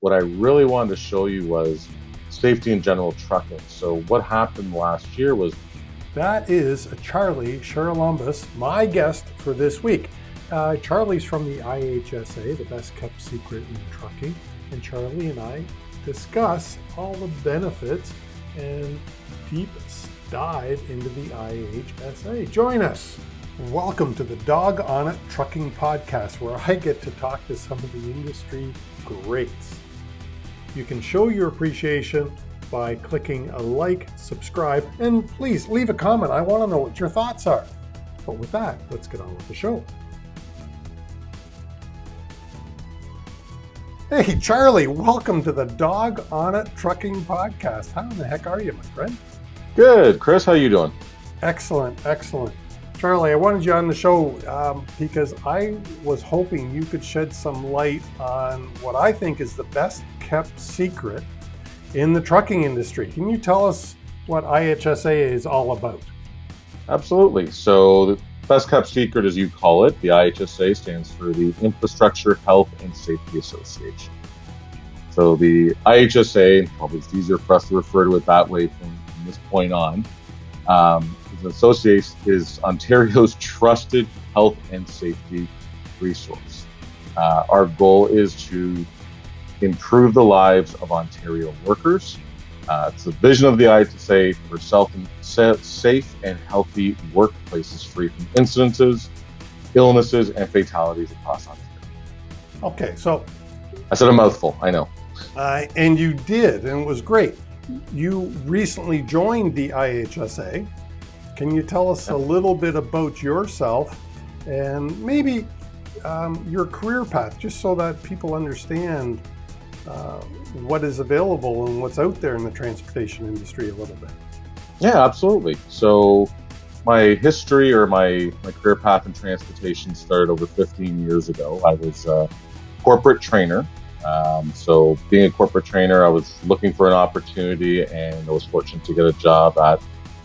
what I really wanted to show you was safety in general trucking. So what happened last year was... That is Charlie Charalambous, my guest for this week. Charlie's from the IHSA, the best kept secret in trucking, and Charlie and I discuss all the benefits and deep dive into the IHSA. Join us. Welcome to the Dog on It Trucking Podcast, where I get to talk to some of the industry greats. You can show your appreciation by clicking a like, subscribe, and please leave a comment. I want to know what your thoughts are. But with that, let's get on with the show. Hey, Charlie, welcome to the Dog on It Trucking Podcast. How in the heck are you, my friend? Good. Chris, how you doing? Excellent. Charlie, I wanted you on the show because I was hoping you could shed some light on what I think is the best kept secret in the trucking industry. Can you tell us what IHSA is all about? Absolutely. So the best kept secret, as you call it, the IHSA stands for the Infrastructure Health and Safety Association. So the IHSA, probably it's easier for us to refer to it that way from this point on, the association is Ontario's trusted health and safety resource. Our goal is to improve the lives of Ontario workers. It's the vision of the IHSA for safe and healthy workplaces free from incidences, illnesses, and fatalities across Ontario. Okay, so I said a mouthful, I know. And you did, and it was great. You recently joined the IHSA. Can you tell us a little bit about yourself and maybe your career path, just so that people understand what is available and what's out there in the transportation industry a little bit? Yeah, absolutely. So my history or my career path in transportation started over 15 years ago. I was a corporate trainer. So being a corporate trainer, I was looking for an opportunity, and I was fortunate to get a job at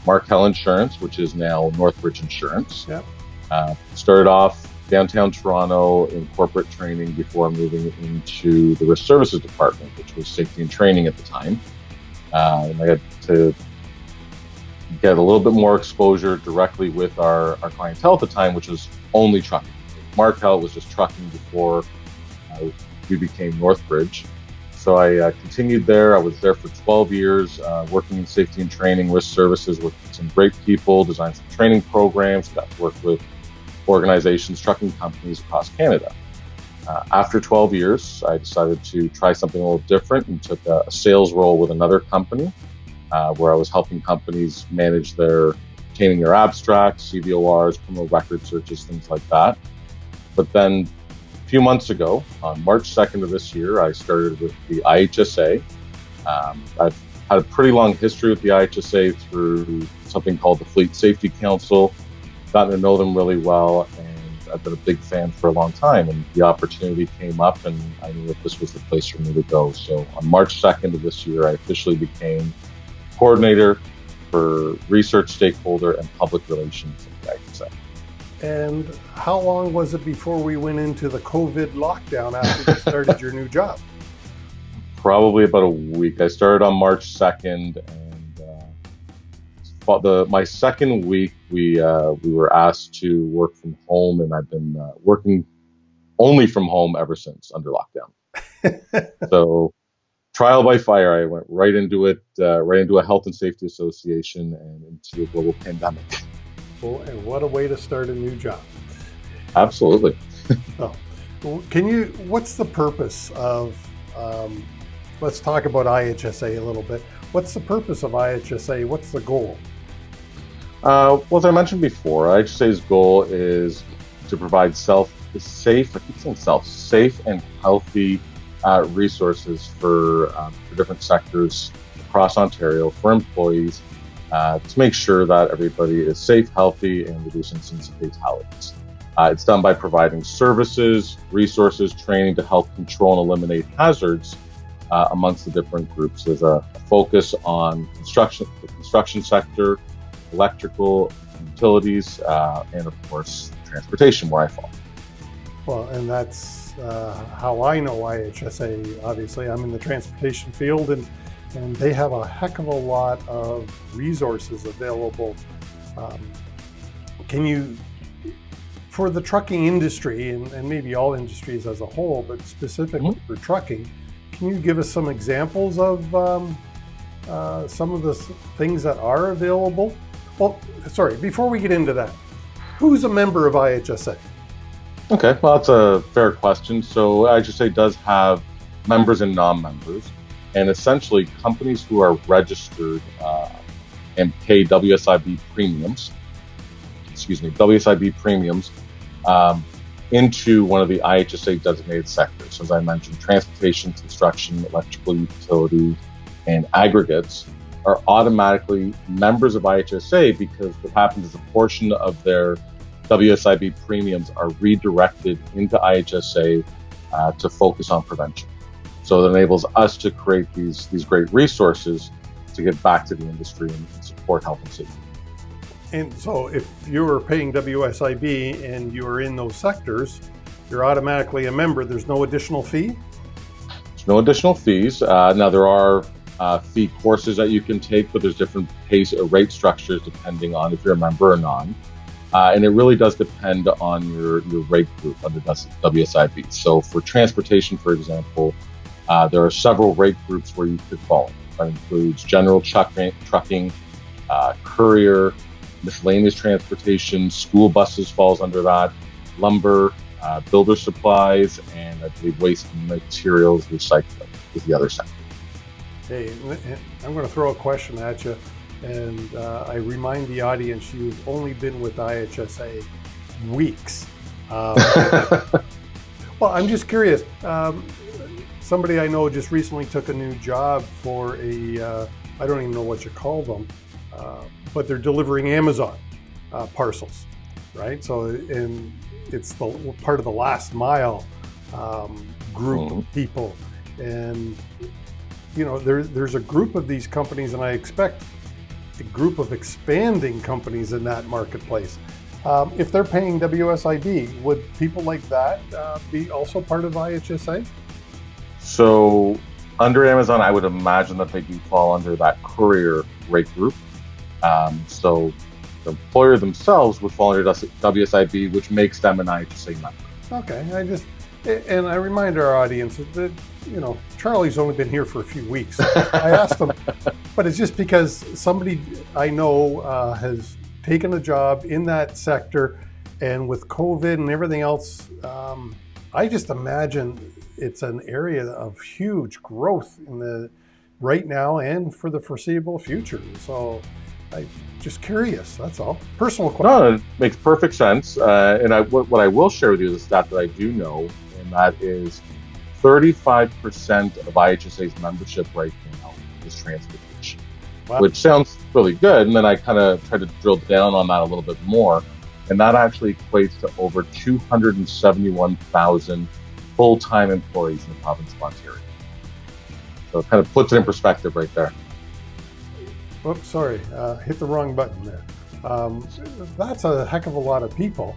Markel Insurance, which is now Northbridge Insurance. Yep. Started off downtown Toronto in corporate training before moving into the risk services department, which was safety and training at the time. And I got to get a little bit more exposure directly with our clientele at the time, which was only trucking. Markel was just trucking before we became Northbridge. So I continued there. I was there for 12 years, working in safety and training, risk services, with some great people, designed some training programs, got to work with organizations, trucking companies across Canada. After 12 years, I decided to try something a little different and took a sales role with another company where I was helping companies manage obtaining their abstracts, CVORs, criminal record searches, things like that. But then a few months ago, on March 2nd of this year, I started with the IHSA. I've had a pretty long history with the IHSA through something called the Fleet Safety Council. Gotten to know them really well, and I've been a big fan for a long time, and the opportunity came up, and I knew that this was the place for me to go. So on March 2nd of this year, I officially became coordinator for research, stakeholder, and public relations at the IHSA. And how long was it before we went into the COVID lockdown after you started your new job? Probably about a week. I started on March 2nd, and my second week, we were asked to work from home, and I've been working only from home ever since under lockdown. So trial by fire, I went right into it, right into a health and safety association and into a global pandemic. Well, and what a way to start a new job. Absolutely. What's the purpose of, let's talk about IHSA a little bit. What's the purpose of IHSA? What's the goal? Well, as I mentioned before, IHSA's goal is to provide safe and healthy resources for different sectors across Ontario for employees to make sure that everybody is safe, healthy, and reduce incidents of fatalities. It's done by providing services, resources, training to help control and eliminate hazards amongst the different groups. There's a focus on the construction sector, electrical, utilities, and of course, transportation, where I fall. Well, and that's how I know IHSA. Obviously, I'm in the transportation field, and they have a heck of a lot of resources available. Can you, for the trucking industry, and maybe all industries as a whole, but specifically for trucking, can you give us some examples of some of the things that are available? Well, sorry, before we get into that, who's a member of IHSA? Okay, well, that's a fair question. So IHSA does have members and non-members, and essentially companies who are registered and pay WSIB premiums, into one of the IHSA designated sectors. So as I mentioned, transportation, construction, electrical utility, and aggregates are automatically members of IHSA, because what happens is a portion of their WSIB premiums are redirected into IHSA to focus on prevention. So it enables us to create these great resources to give back to the industry and support health and safety. And so if you're paying WSIB and you're in those sectors, you're automatically a member. There's no additional fee? There's no additional fees. Now there are fee courses that you can take, but there's different rate structures depending on if you're a member or not. And it really does depend on your rate group under WSIB. So for transportation, for example, there are several rate groups where you could fall. That includes general trucking, courier, miscellaneous transportation, school buses falls under that, lumber, builder supplies, and I believe waste materials recycling is the other sector. Hey, I'm going to throw a question at you, and I remind the audience you've only been with IHSA weeks. Well, I'm just curious. Somebody I know just recently took a new job for I don't even know what you call them, but they're delivering Amazon parcels, right? So, and it's the part of the last mile group of people, and there's a group of these companies, and I expect a group of expanding companies in that marketplace. If they're paying WSIB, would people like that be also part of IHSA? So under Amazon, I would imagine that they do fall under that courier rate group. So the employer themselves would fall under WSIB, which makes them an IHSA member. Okay, and I remind our audience that, Charlie's only been here for a few weeks. I asked him, but it's just because somebody I know has taken a job in that sector, and with COVID and everything else, I just imagine it's an area of huge growth right now and for the foreseeable future. So I'm just curious, that's all. Personal question. No, it makes perfect sense. And what I will share with you is a stat that I do know, and that is 35% of IHSA's membership right now is transportation. Wow. Which sounds really good. And then I kind of tried to drill down on that a little bit more. And that actually equates to over 271,000 full-time employees in the province of Ontario. So it kind of puts it in perspective right there. Oops, sorry, hit the wrong button there. That's a heck of a lot of people,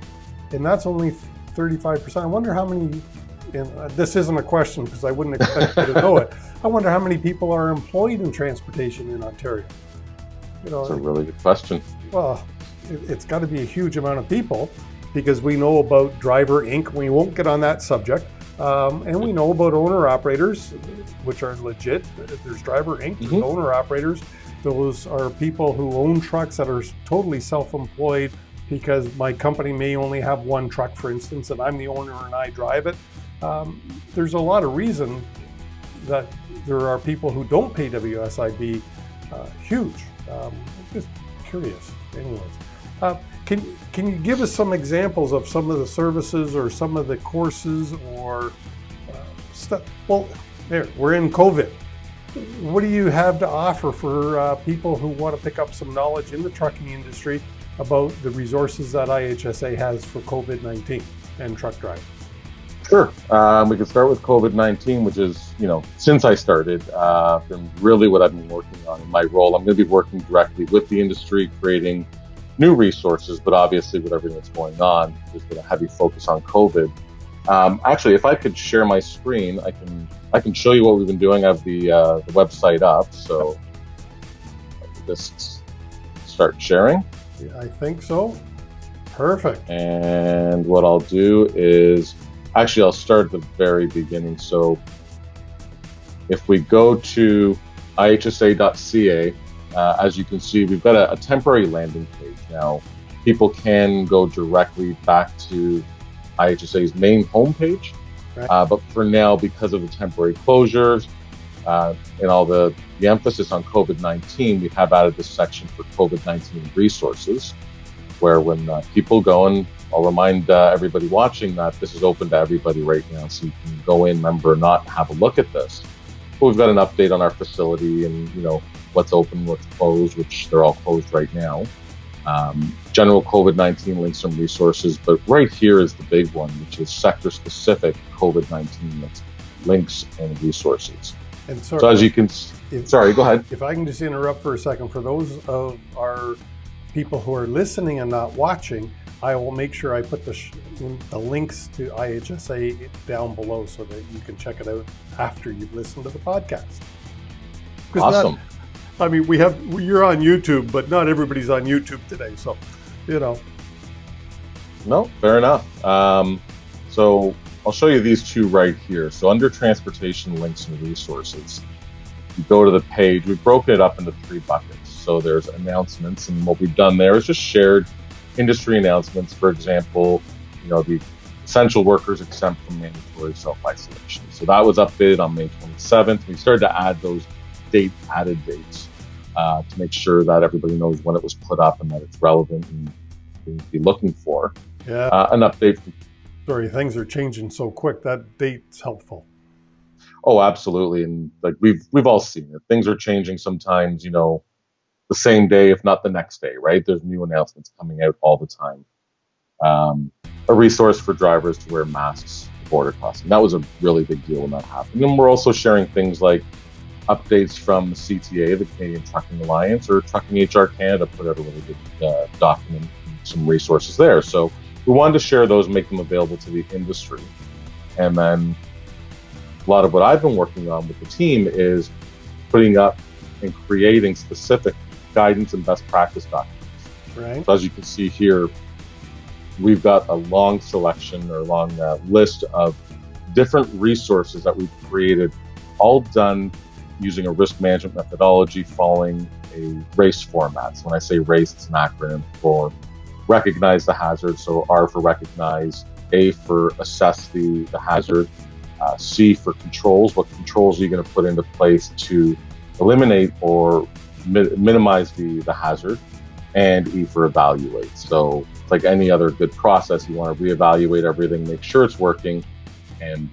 and that's only 35%. I wonder how many, and this isn't a question because I wouldn't expect you to know it, I wonder how many people are employed in transportation in Ontario. That's a really good question. Well, it's got to be a huge amount of people, because we know about Driver Inc. We won't get on that subject. And we know about owner-operators, which are legit. There's Driver Inc., there's owner-operators. Those are people who own trucks that are totally self-employed, because my company may only have one truck, for instance, and I'm the owner and I drive it. There's a lot of reason that there are people who don't pay WSIB, huge. Just curious. Anyways. Can you give us some examples of some of the services or some of the courses or stuff? Well, we're in COVID. What do you have to offer for people who want to pick up some knowledge in the trucking industry about the resources that IHSA has for COVID-19 and truck driving? Sure. We can start with COVID-19, which is, since I started, been really what I've been working on in my role. I'm going to be working directly with the industry, creating new resources, but obviously with everything that's going on, there's been a heavy focus on COVID. Actually, if I could share my screen, I can show you what we've been doing. I have the website up, so I'll just start sharing. I think so. Perfect. And what I'll do is, actually, I'll start at the very beginning. So if we go to ihsa.ca, as you can see, we've got a temporary landing page. Now, people can go directly back to IHSA's main homepage, right. But for now, because of the temporary closures and all the emphasis on COVID-19, we have added this section for COVID-19 resources, where when people go, and I'll remind everybody watching that this is open to everybody right now, so you can go in, member, not have a look at this. But we've got an update on our facility and what's open, what's closed, which they're all closed right now. General COVID-19 links and resources, but right here is the big one, which is sector-specific COVID-19 links and resources. And so as you can, sorry, go ahead. If I can just interrupt for a second, for those of our people who are listening and not watching, I will make sure I put the links to IHSA down below so that you can check it out after you've listened to the podcast. Awesome. You're on YouTube, but not everybody's on YouTube today, so No, fair enough. So I'll show you these two right here. So under transportation links and resources, you go to the page. We've broken it up into 3 buckets. So there's announcements, and what we've done there is just shared industry announcements. For example, the essential workers exempt from mandatory self-isolation. So that was updated on May 27th. We started to add those added dates to make sure that everybody knows when it was put up and that it's relevant and things to be looking for. Yeah. An update. Sorry, things are changing so quick. That date's helpful. Oh, absolutely. And we've all seen it. Things are changing sometimes, the same day, if not the next day, right? There's new announcements coming out all the time. A resource for drivers to wear masks at border crossing. That was a really big deal when that happened. And we're also sharing things like updates from the CTA, the Canadian Trucking Alliance, or Trucking HR Canada put out a really good document and some resources there. So we wanted to share those and make them available to the industry. And then a lot of what I've been working on with the team is putting up and creating specific guidance and best practice documents. Right. So as you can see here, we've got a long selection or long list of different resources that we've created, all done using a risk management methodology following a RACE format. So when I say RACE, it's an acronym for recognize the hazard. So R for recognize, A for assess the hazard, C for controls. What controls are you going to put into place to eliminate or minimize the hazard? And E for evaluate. So it's like any other good process, you want to reevaluate everything, make sure it's working, and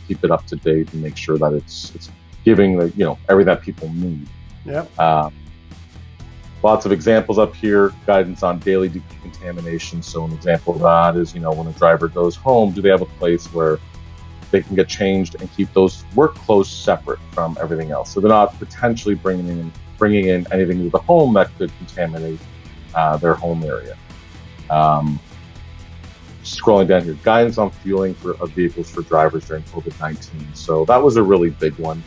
keep it up to date and make sure that it's giving everything that people need. Yeah. Lots of examples up here, guidance on daily decontamination. So an example of that is, when a driver goes home, do they have a place where they can get changed and keep those work clothes separate from everything else? So they're not potentially bringing in anything to the home that could contaminate their home area. Scrolling down here, guidance on fueling of vehicles for drivers during COVID-19. So that was a really big one.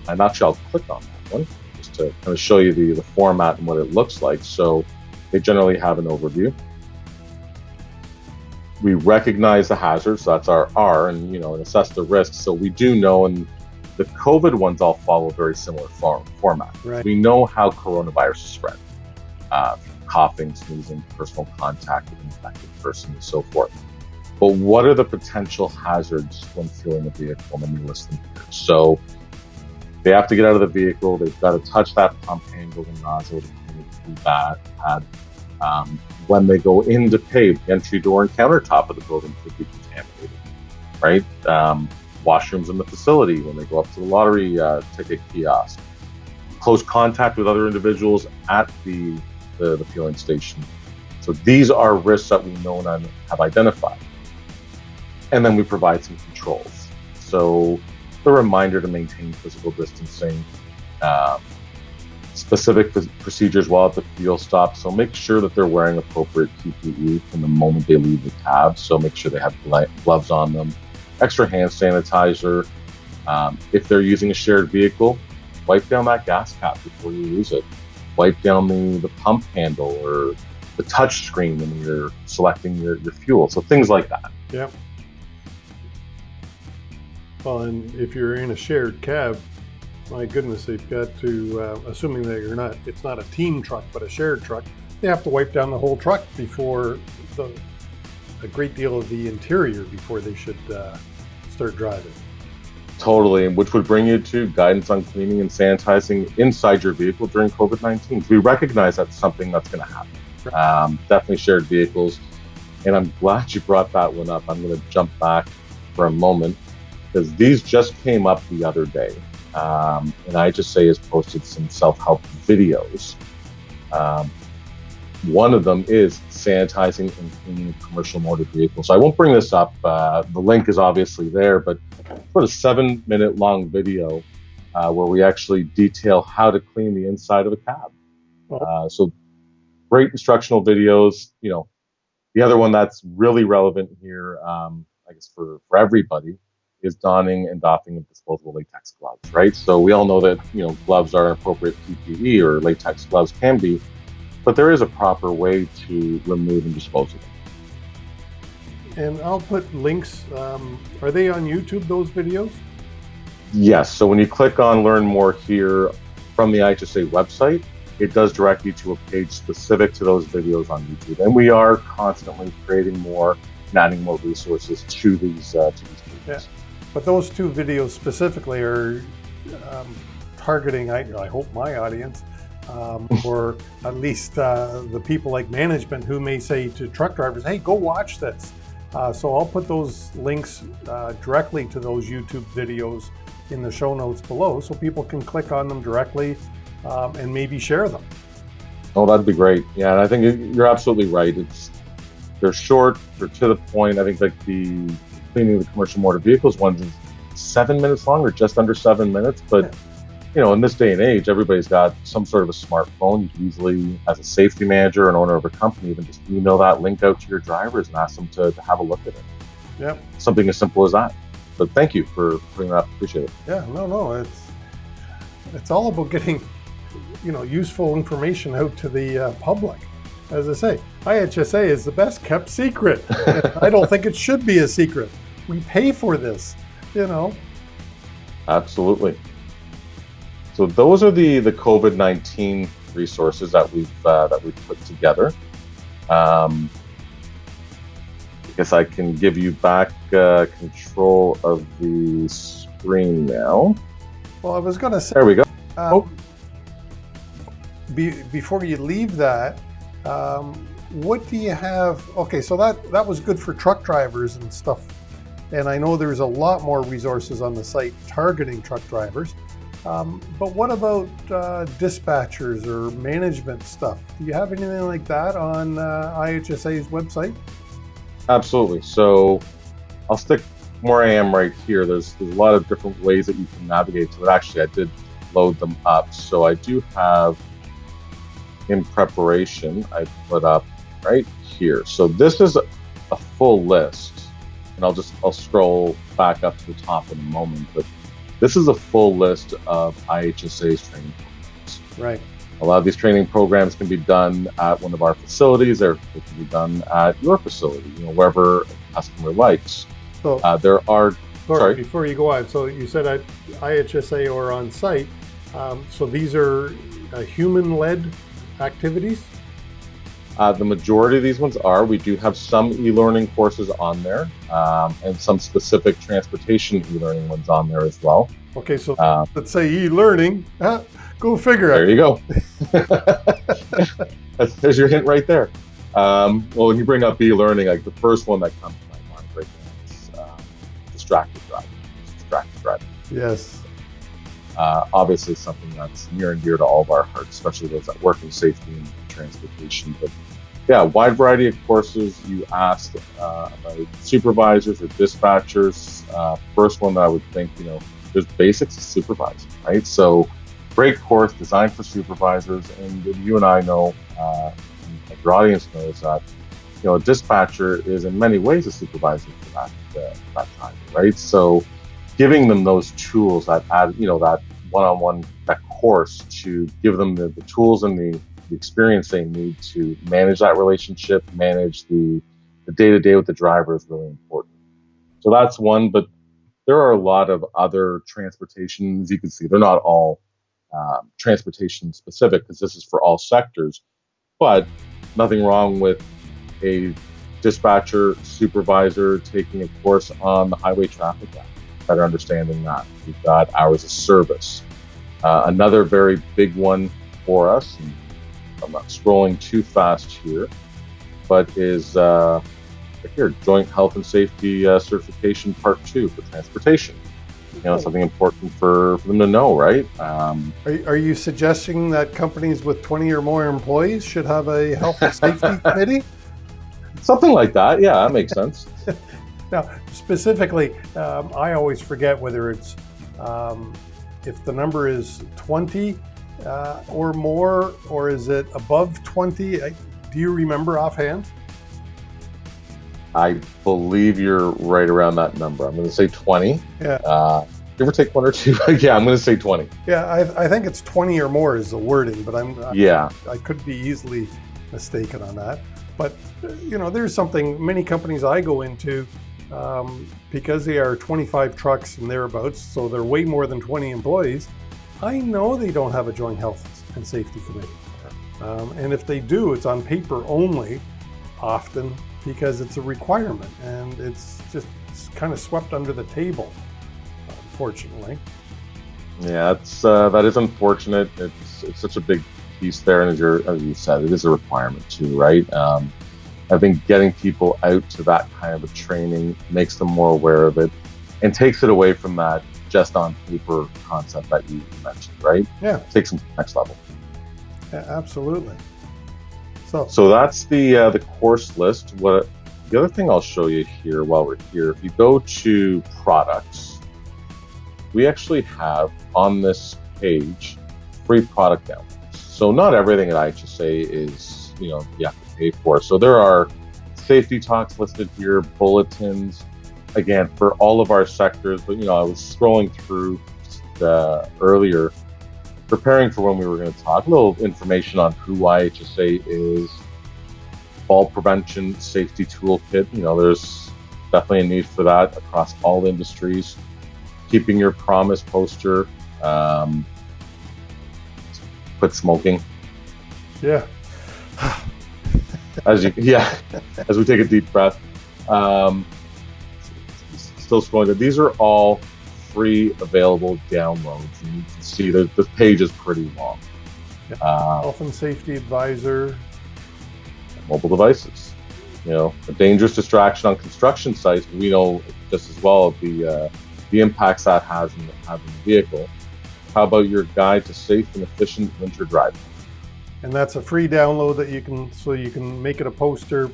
And actually, I'll click on that one just to kind of show you the format and what it looks like. So they generally have an overview. We recognize the hazards, so that's our R, and and assess the risks. So we do know, and the COVID ones all follow a very similar format. Right. We know how coronavirus is spread. Coughing, sneezing, personal contact with an infected person, and so forth. But what are the potential hazards when fueling a vehicle? Let me list them here. So they have to get out of the vehicle. They've got to touch that pump handle and nozzle to do that. When they go in to pay, the entry door and countertop of the building could be contaminated, right? Washrooms in the facility when they go up to the lottery ticket kiosk. Close contact with other individuals at the fueling station. So these are risks that we know and have identified. And then we provide some controls. So a reminder to maintain physical distancing, specific procedures while at the fuel stop. So make sure that they're wearing appropriate PPE from the moment they leave the cab. So make sure they have gloves on them. extra hand sanitizer. If they're using a shared vehicle, wipe down that gas cap before you use it. Wipe down the pump handle or the touch screen when you're selecting your fuel. So things like that. Yeah. Well, and if you're in a shared cab, my goodness, they've got to, assuming that it's not a team truck, but a shared truck, they have to wipe down the whole truck before a great deal of the interior before they should start driving. Totally, which would bring you to guidance on cleaning and sanitizing inside your vehicle during COVID-19. We recognize that's something that's going to happen. Definitely shared vehicles. And I'm glad you brought that one up. I'm going to jump back for a moment because these just came up the other day. And IHSA has posted some self-help videos. One of them is sanitizing and cleaning commercial motor vehicles. So I won't bring this up. The link is obviously there, but for a 7-minute long video where we actually detail how to clean the inside of a cab. So great instructional videos. The other one that's really relevant here, I guess for everybody, is donning and doffing of disposable latex gloves, right? So we all know that, gloves are an appropriate PPE, or latex gloves can be, but there is a proper way to remove and dispose of them. And I'll put links. Are they on YouTube, those videos? Yes. So when you click on Learn More here from the IHSA website, it does direct you to a page specific to those videos on YouTube. And we are constantly creating more and adding more resources to these pages. Yeah. But those two videos specifically are targeting, I hope, my audience, or at least the people like management who may say to truck drivers, hey, go watch this. So I'll put those links directly to those YouTube videos in the show notes below so people can click on them directly and maybe share them. Oh, that'd be great. Yeah, and I think you're absolutely right. They're short, they're to the point. I think like the cleaning the commercial motor vehicles ones is 7 minutes long, or just under 7 minutes. But in this day and age, everybody's got some sort of a smartphone. You can easily, as a safety manager and owner of a company, even just email that link out to your drivers and ask them to have a look at it. Yeah. Something as simple as that. But thank you for putting that up. Appreciate it. Yeah, no, it's all about getting, useful information out to the public. As I say, IHSA is the best kept secret. I don't think it should be a secret. We pay for this, Absolutely. So those are the COVID-19 resources that we've put together. I guess I can give you back control of the screen now. Well, I was going to say. There we go. Before you leave that, what do you have? Okay, so that was good for truck drivers and stuff. And I know there's a lot more resources on the site targeting truck drivers. But what about dispatchers or management stuff? Do you have anything like that on IHSA's website? Absolutely. So I'll stick where I am right here. There's a lot of different ways that you can navigate to it. Actually, I did load them up. So I do have, in preparation, I put up right here. So this is a full list. And I'll scroll back up to the top in a moment. But this is a full list of IHSA's training programs. Right. A lot of these training programs can be done at one of our facilities, or it can be done at your facility, wherever a customer likes. So there are. Sorry. Before you go on, so you said at IHSA or on site. So these are human-led activities? The majority of these ones are. We do have some e-learning courses on there, and some specific transportation e-learning ones on there as well. Okay, so let's say e-learning. Go figure it. There you go. There's your hint right there. Well, when you bring up e-learning, like the first one that comes to my mind right now is distracted driving. Yes. Obviously something that's near and dear to all of our hearts, especially those that work in safety and transportation. But yeah, a wide variety of courses. You asked about supervisors or dispatchers. First one that I would think, there's basics of supervising, right? So great course designed for supervisors. And you and I know, and your audience knows that a dispatcher is in many ways a supervisor for that time, right? So giving them those tools, that one-on-one, that course, to give them the tools and the experience they need to manage that relationship, manage the day-to-day with the driver, is really important. So that's one, but there are a lot of other transportations. You can see they're not all transportation specific, because this is for all sectors, but nothing wrong with a dispatcher supervisor taking a course on the Highway Traffic Act, better understanding that. We've got hours of service. Another very big one for us, and I'm not scrolling too fast here, but is here, Joint Health and Safety Certification Part 2 for transportation. Something important for them to know, right? Are you suggesting that companies with 20 or more employees should have a health and safety committee? Something like that, yeah, that makes sense. Now, specifically, I always forget whether it's if the number is 20 or more, or is it above 20? Do you remember offhand? I believe you're right around that number. I'm going to say 20. Yeah. Give or take one or two. Yeah, I'm going to say 20. Yeah, I think it's 20 or more is the wording, but I could be easily mistaken on that. But there's something many companies I go into, because they are 25 trucks and thereabouts, so they're way more than 20 employees. I know they don't have a joint health and safety committee, and if they do, it's on paper only, often, because it's a requirement, and it's kind of swept under the table, unfortunately. Yeah, that is unfortunate. It's such a big piece there, and as you said, it is a requirement too, right? I think getting people out to that kind of a training makes them more aware of it, and takes it away from that just on paper concept that you mentioned, right? Yeah, takes them to the next level. Yeah, absolutely. So that's the course list. The other thing I'll show you here while we're here, if you go to products, we actually have on this page free product downloads. So not everything at IHSA is you have to pay for. So there are safety talks listed here, bulletins, again for all of our sectors. But I was scrolling through earlier, preparing for when we were going to talk, a little information on who IHSA is, fall prevention safety toolkit. There's definitely a need for that across all industries. Keeping your promise poster, quit smoking. Yeah. As we take a deep breath. Still scrolling. These are all free available downloads, and you can see the page is pretty long. Health and safety advisor. Mobile devices, a dangerous distraction on construction sites. We know just as well the impacts that has in the vehicle. How about your guide to safe and efficient winter driving? And that's a free download that you can make it a poster,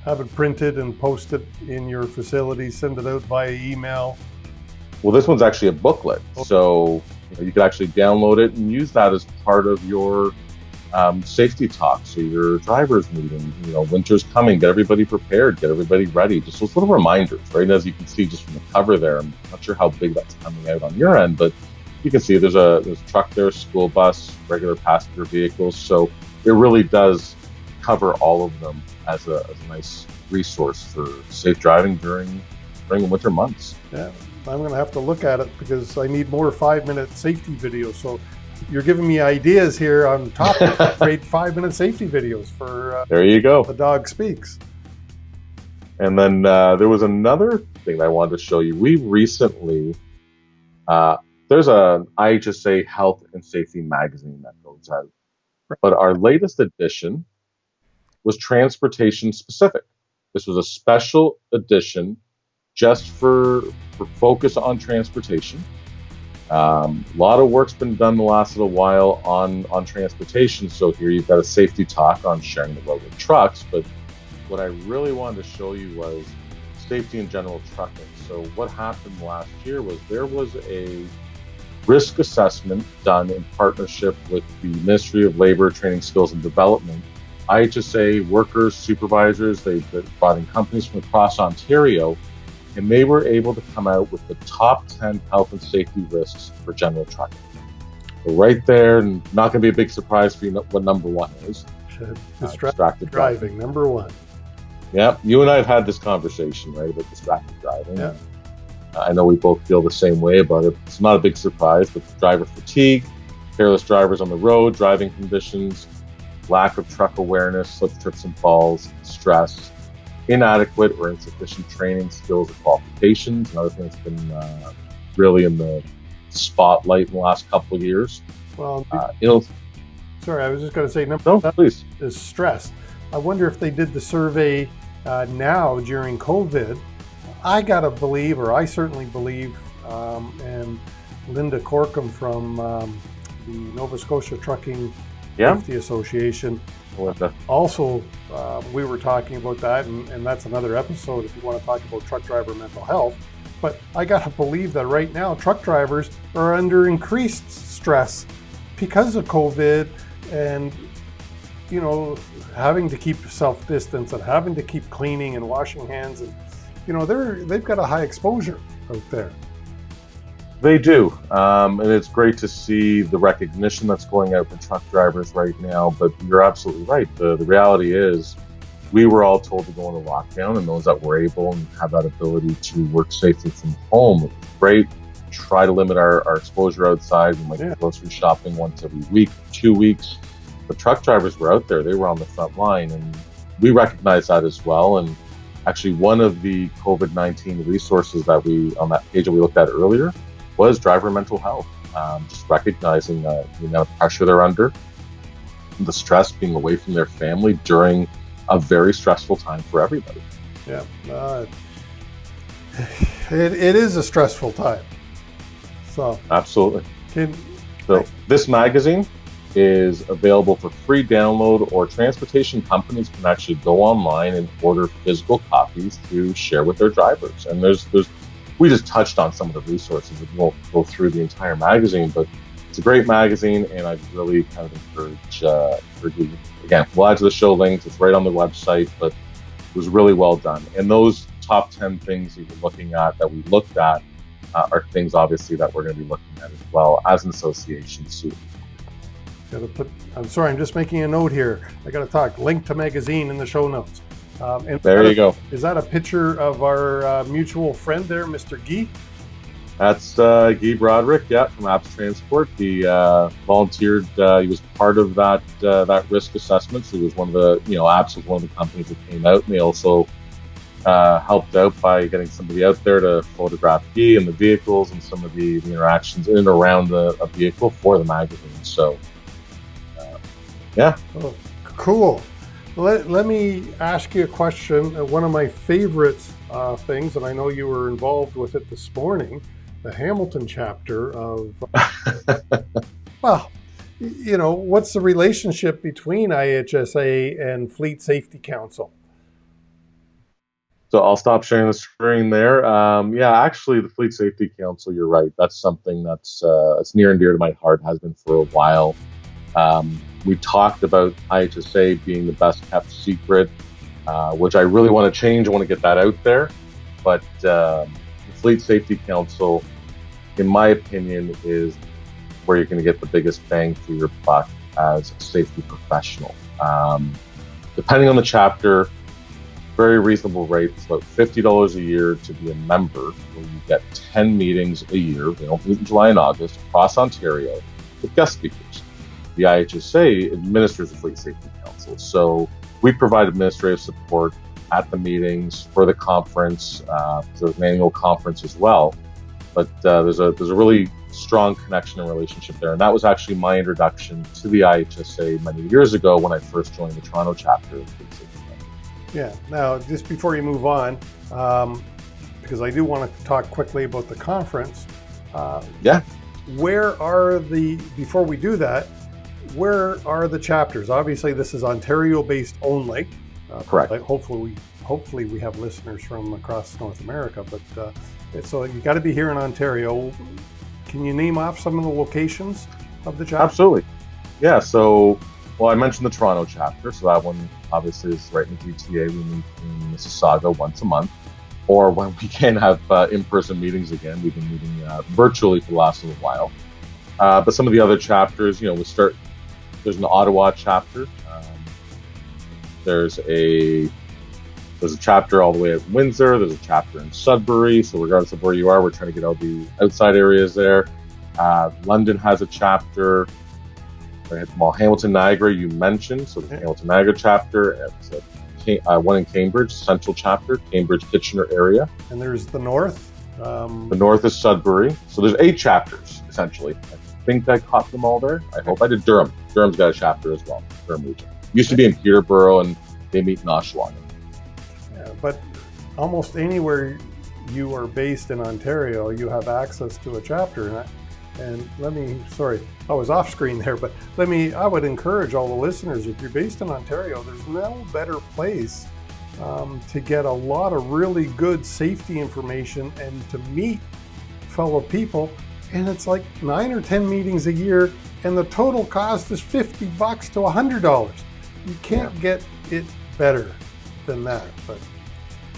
have it printed and post it in your facility, send it out via email. Well, this one's actually a booklet, so you could actually download it and use that as part of your safety talk. So your driver's meeting, winter's coming, get everybody prepared, get everybody ready. Just those little reminders, right? And as you can see just from the cover there, I'm not sure how big that's coming out on your end, but you can see there's a truck there, school bus, regular passenger vehicles. So it really does cover all of them as a nice resource for safe driving during the winter months. Yeah, I'm going to have to look at it because I need more 5-minute safety videos. So you're giving me ideas here on top of great 5-minute safety videos for there you go. The Dog Speaks. And then there was another thing that I wanted to show you. We recently, there's an IHSA Health and Safety magazine that goes out, but our latest edition was transportation specific. This was a special edition just for focus on transportation. A lot of work's been done the last little while on transportation. So here you've got a safety talk on sharing the road with trucks. But what I really wanted to show you was safety in general trucking. So what happened last year was there was a risk assessment done in partnership with the Ministry of Labor, Training, Skills and Development IHSA workers, supervisors. They brought in companies from across Ontario, and they were able to come out with the top 10 health and safety risks for general trucking. So right there, and not going to be a big surprise for you what number one is. Distracted driving, number one. Yeah, you and I have had this conversation, right, about distracted driving. Yeah. I know we both feel the same way about it. It's not a big surprise, but driver fatigue, careless drivers on the road, driving conditions, lack of truck awareness, slips, trips, and falls, stress, inadequate or insufficient training, skills, or qualifications. Another thing that's been really in the spotlight in the last couple of years. Well, sorry, I was just going to say please. Is stress. I wonder if they did the survey now during COVID. I gotta believe, or I certainly believe, and Linda Corkum from the Nova Scotia Trucking Safety Association. Also, we were talking about that, and that's another episode if you want to talk about truck driver mental health. But I gotta believe that right now truck drivers are under increased stress because of COVID and, you know, having to keep self-distance and having to keep cleaning and washing hands, and you know, they've got a high exposure out there. They do, and it's great to see the recognition that's going out for truck drivers right now. But you're absolutely right. The reality is, we were all told to go into lockdown, and those that were able and have that ability to work safely from home, it's great. Try to limit our exposure outside. We might go grocery shopping once every week, 2 weeks. The truck drivers were out there; they were on the front line, and we recognize that as well. And actually, one of the COVID-19 resources that on that page that we looked at earlier was driver mental health. Just recognizing the amount of pressure they're under, the stress being away from their family during a very stressful time for everybody. Yeah, it is a stressful time. So absolutely. So this magazine is available for free download, or transportation companies can actually go online and order physical copies to share with their drivers. And we just touched on some of the resources. We won't go through the entire magazine, but it's a great magazine, and I'd really kind of encourage you. Again, we'll add to the show links. It's right on the website, but it was really well done. And those top 10 things that you're looking at, that we looked at, are things obviously that we're going to be looking at as well as an association soon. I'm sorry, I'm just making a note here. I got to talk. Link to magazine in the show notes. And there you go. Is that a picture of our mutual friend there, Mr. Guy? That's Guy Broderick, from Apps Transport. He volunteered. He was part of that risk assessment. So he was one of the, Apps was one of the companies that came out, and they also helped out by getting somebody out there to photograph Guy and the vehicles and some of the interactions in and around a vehicle for the magazine. So. Oh, cool. Let me ask you a question. One of my favorite things, and I know you were involved with it this morning, the Hamilton chapter of, well, what's the relationship between IHSA and Fleet Safety Council? So I'll stop sharing the screen there. Actually, the Fleet Safety Council, you're right. That's something that's near and dear to my heart, has been for a while. We talked about IHSA being the best kept secret, which I really want to change. I want to get that out there. But the Fleet Safety Council, in my opinion, is where you're going to get the biggest bang for your buck as a safety professional. Depending on the chapter, very reasonable rate. It's about $50 a year to be a member, where you get 10 meetings a year. They don't meet in July and August across Ontario with guest speakers. The IHSA administers the Fleet Safety Council. So we provide administrative support at the meetings for the conference. There's an annual conference as well. But there's a really strong connection and relationship there. And that was actually my introduction to the IHSA many years ago when I first joined the Toronto chapter of the Fleet Safety Council. Yeah. Now, just before you move on, because I do want to talk quickly about the conference. Before we do that, where are the chapters? Obviously, this is Ontario-based only. Correct. Hopefully, we have listeners from across North America. But so you got to be here in Ontario. Can you name off some of the locations of the chapter? Absolutely. Yeah. So Well, I mentioned the Toronto chapter, so that one obviously is right in the GTA. We meet in Mississauga once a month, or when we can have in-person meetings again. We've been meeting virtually for the last little while. But some of the other chapters, there's an Ottawa chapter. There's a chapter all the way at Windsor. There's a chapter in Sudbury. So regardless of where you are, we're trying to get out the outside areas there. London has a chapter. Hamilton Niagara you mentioned, so the Hamilton Niagara chapter. One in Cambridge, Central chapter, Cambridge Kitchener area. And there's the North. The North is Sudbury. So there's 8 chapters essentially. I think I caught them all there. I hope I did. Durham. Durham's got a chapter as well. Durham region. Used to be in Peterborough, and they meet in Oshawa. Yeah, but almost anywhere you are based in Ontario, you have access to a chapter. And I was off screen there, but I would encourage all the listeners, if you're based in Ontario, there's no better place to get a lot of really good safety information and to meet fellow people. And it's like 9 or 10 meetings a year, and the total cost is $50 to $100. You can't get it better than that. But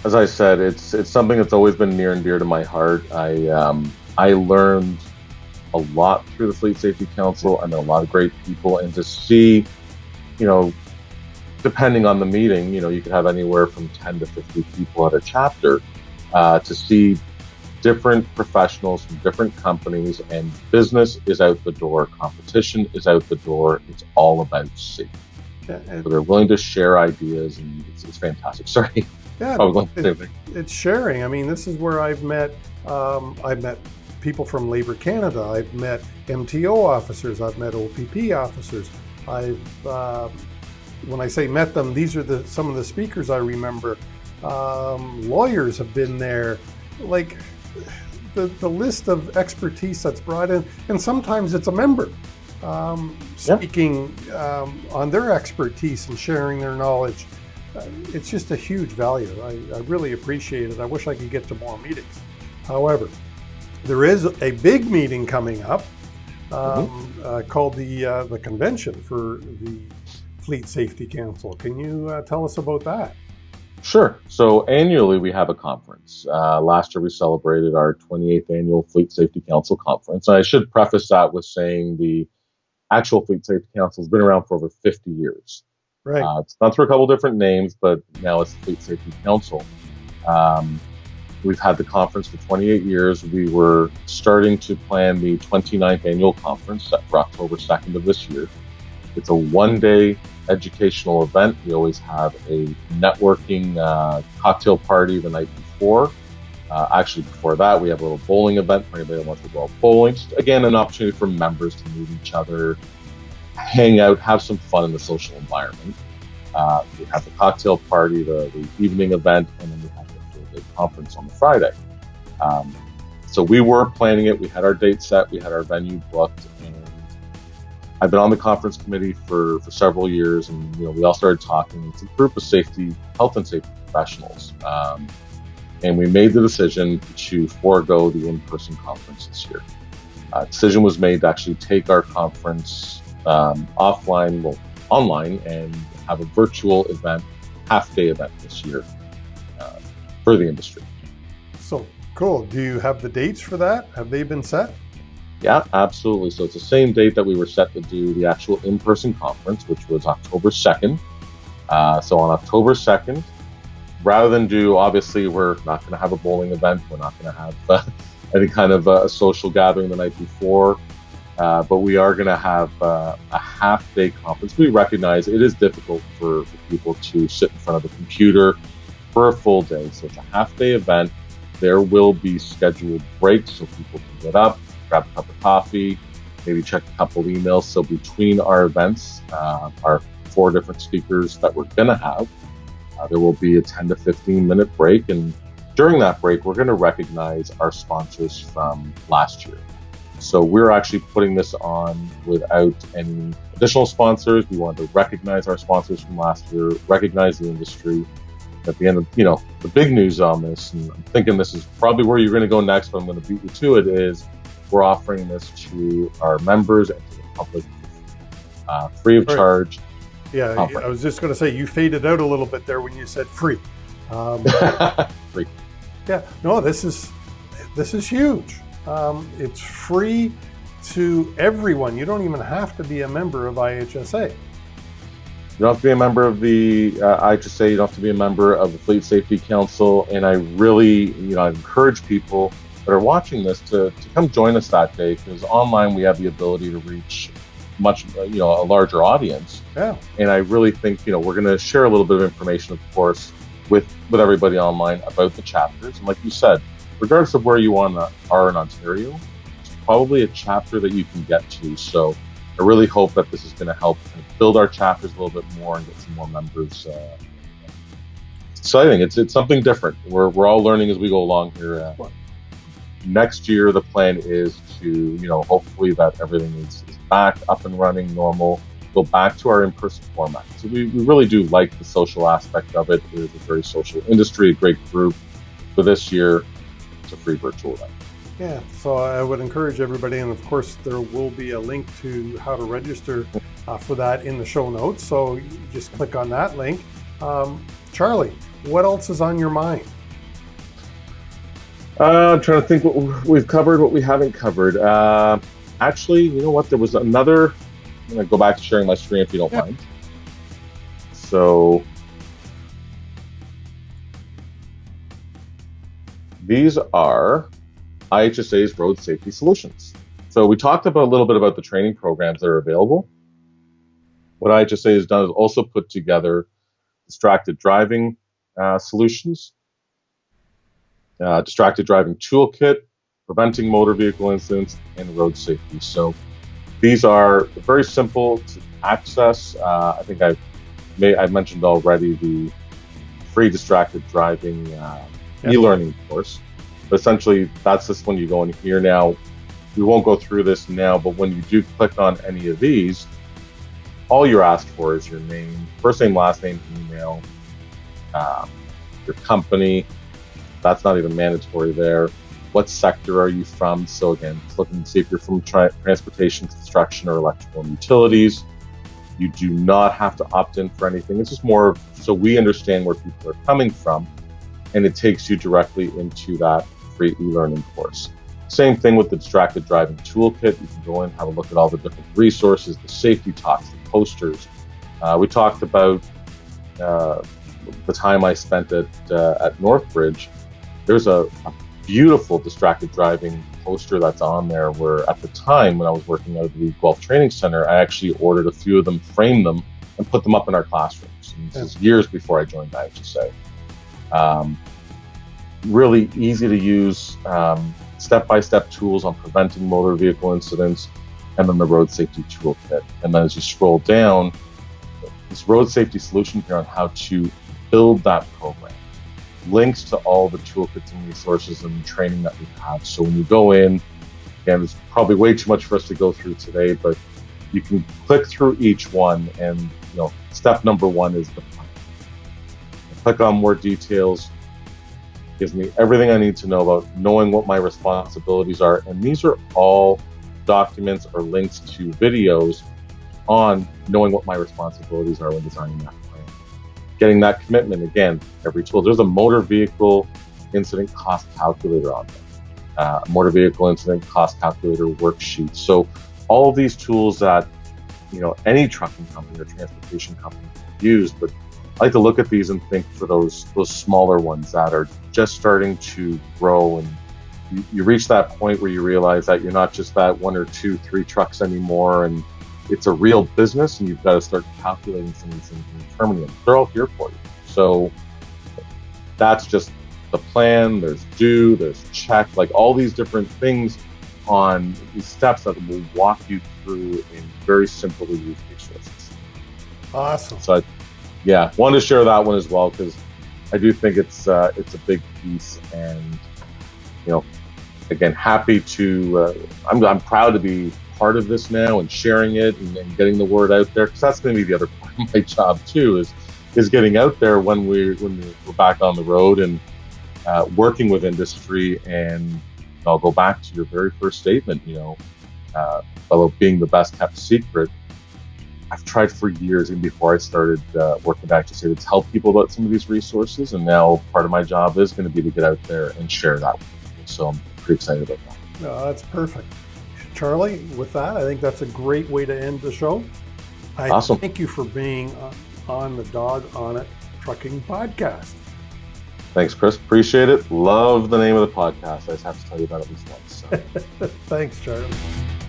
as I said, it's something that's always been near and dear to my heart. I learned a lot through the Fleet Safety Council. I met a lot of great people, and to see, depending on the meeting, you could have anywhere from 10 to 50 people at a chapter, to see different professionals from different companies, and business is out the door, competition is out the door. It's all about safety. So they're willing to share ideas, and it's fantastic. Sorry. Yeah, it's sharing. I mean, this is where I've met people from Labor Canada. I've met MTO officers. I've met OPP officers. When I say met them, these are some of the speakers I remember. Lawyers have been there. Like the list of expertise that's brought in, and sometimes it's a member speaking on their expertise and sharing their knowledge. It's just a huge value. I really appreciate it. I wish I could get to more meetings. However, there is a big meeting coming up called the convention for the Fleet Safety Council. Can you tell us about that? Sure. So annually we have a conference. Last year we celebrated our 28th annual Fleet Safety Council conference. And I should preface that with saying the actual Fleet Safety Council has been around for over 50 years. Right. It's gone through a couple different names, but now it's the Fleet Safety Council. We've had the conference for 28 years. We were starting to plan the 29th annual conference set for October 2nd of this year. It's a one-day educational event. We always have a networking cocktail party the night before. Actually, before that, we have a little bowling event for anybody that wants to go out bowling. Just, again, an opportunity for members to meet each other, hang out, have some fun in the social environment. We have the cocktail party, the evening event, and then we have the full-day conference on the Friday. So we were planning it. We had our date set. We had our venue booked. And I've been on the conference committee for several years, and we all started talking. It's a group of health and safety professionals. And we made the decision to forego the in-person conference this year. Decision was made to actually take our conference online, and have a virtual event, half-day event this year for the industry. So cool. Do you have the dates for that? Have they been set? Yeah, absolutely. So it's the same date that we were set to do the actual in-person conference, which was October 2nd. So on October 2nd, rather than obviously we're not going to have a bowling event. We're not going to have any kind of a social gathering the night before. But we are going to have a half-day conference. We recognize it is difficult for people to sit in front of a computer for a full day. So it's a half-day event. There will be scheduled breaks so people can get up, grab a cup of coffee, maybe check a couple of emails. So between our events, our 4 different speakers that we're going to have, there will be a 10 to 15 minute break. And during that break, we're going to recognize our sponsors from last year. So we're actually putting this on without any additional sponsors. We wanted to recognize our sponsors from last year, recognize the industry. At the end of, the big news on this, and I'm thinking this is probably where you're going to go next, but I'm going to beat you to it, is we're offering this to our members and to the public free of charge. Yeah, I conference. was just going to say you faded out a little bit there when you said free. Free. Yeah, no, this is huge. It's free to everyone. You don't even have to be a member of IHSA. You don't have to be a member of the IHSA. You don't have to be a member of the Fleet Safety Council. And I really, I encourage people that are watching this to come join us that day, because online we have the ability to reach much, a larger audience. Yeah. And I really think, we're going to share a little bit of information, of course, with everybody online about the chapters. And like you said, regardless of where you are in Ontario, it's probably a chapter that you can get to. So I really hope that this is going to help kind of build our chapters a little bit more and get some more members. It's exciting. It's something different. We're all learning as we go along here. Next year, the plan is to, hopefully that everything is back up and running normal, go back to our in-person format. So we really do like the social aspect of it. It is a very social industry, a great group. For this year, it's a free virtual event. Yeah, so I would encourage everybody, and of course there will be a link to how to register for that in the show notes. So you just click on that link. Charlie, what else is on your mind? I'm trying to think what we've covered, what we haven't covered. Actually, you know what? There was another. I'm going to go back to sharing my screen if you don't mind. So these are IHSA's road safety solutions. So we talked about a little bit about the training programs that are available. What IHSA has done is also put together distracted driving solutions, distracted driving toolkit, preventing motor vehicle incidents, and road safety. So these are very simple to access. I think I've mentioned already the free distracted driving e-learning course. But essentially, that's just when you go in here now. We won't go through this now, but when you do click on any of these, all you're asked for is your name, first name, last name, email, your company. That's not even mandatory there. What sector are you from? So again, it's looking to see if you're from transportation, construction, or electrical and utilities. You do not have to opt in for anything. It's just more so we understand where people are coming from, and it takes you directly into that free e-learning course. Same thing with the distracted driving toolkit. You can go in, have a look at all the different resources, the safety talks, the posters. We talked about the time I spent at Northbridge. There's a beautiful distracted driving poster that's on there where at the time when I was working out of the Guelph Training Center, I actually ordered a few of them, framed them, and put them up in our classrooms. And this is years before I joined IHSA. Really easy to use, step-by-step tools on preventing motor vehicle incidents, and then the road safety toolkit. And then as you scroll down, this road safety solution here on how to build that program. Links to all the toolkits and resources and training that we have. So when you go in, again, it's probably way too much for us to go through today, but you can click through each one, and step number one is the plan. Click on more details. Gives me everything I need to know about knowing what my responsibilities are, and these are all documents or links to videos on knowing what my responsibilities are when designing that plan. Getting that commitment, again, every tool. There's a motor vehicle incident cost calculator on there, a motor vehicle incident cost calculator worksheet. So all of these tools that any trucking company or transportation company can use, but I like to look at these and think for those smaller ones that are just starting to grow, and you reach that point where you realize that you're not just that 1 or 2, 3 trucks anymore, and it's a real business, and you've got to start calculating some of these things and determining them. They're all here for you. So that's just the plan. There's do, there's check, like all these different things on these steps that will walk you through in very simple to use resources. Awesome. So wanted to share that one as well, because I do think it's a big piece, and again, happy to. I'm proud to be part of this now and sharing it and getting the word out there, because that's going to be the other part of my job too, is getting out there when we're back on the road and working with industry. And I'll go back to your very first statement, about being the best kept secret. I've tried for years, and before I started working back, to say, let's help people about some of these resources. And now part of my job is going to be to get out there and share that with people. So I'm pretty excited about that. That's perfect. Charlie, with that, I think that's a great way to end the show. Awesome. Thank you for being on the Dog On It Trucking podcast. Thanks, Chris. Appreciate it. Love the name of the podcast. I just have to tell you about it at least once. So. Thanks, Charlie.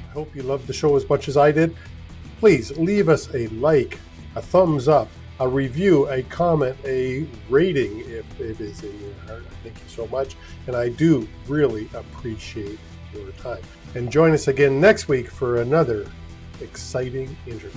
I hope you loved the show as much as I did. Please leave us a like, a thumbs up, a review, a comment, a rating if it is in your heart. Thank you so much. And I do really appreciate your time. And join us again next week for another exciting interview.